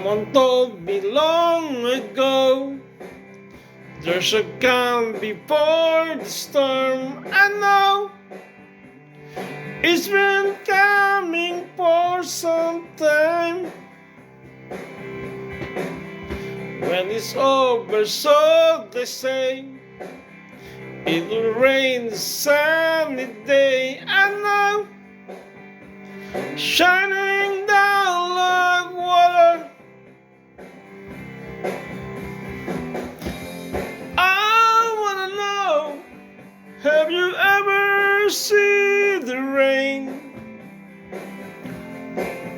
Someone told me long ago, there's a calm before the storm. I know it's been coming for some time. When it's over, so they say, it will rain a sunny day. I know, shining down like water. I wanna know, have you ever seen the rain?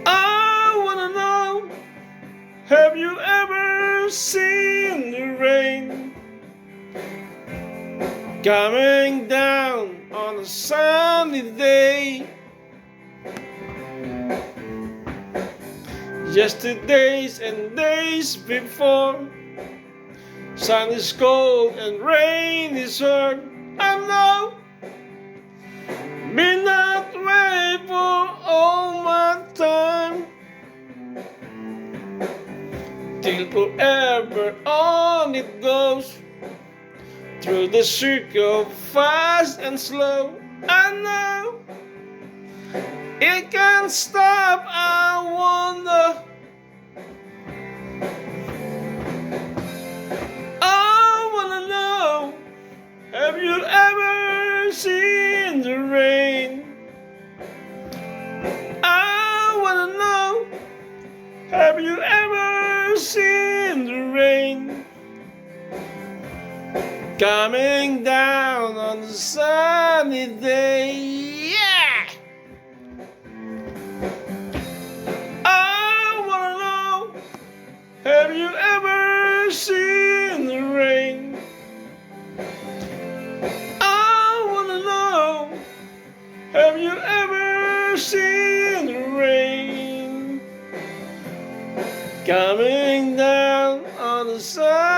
I wanna know, have you ever seen the rain? Coming down on a sunny day. Yesterdays and days before, sun is cold and rain is hard. I know, been that way for all my time. Till forever on it goes, through the circle, fast and slow. I know, it can't stop, I wonder. I wanna know, have you ever seen the rain? I wanna know, have you ever seen the rain? Coming down on a sunny day. Yeah! I wanna know, have you ever seen the rain? I wanna know, have you ever seen the rain? Coming down on a sunny day.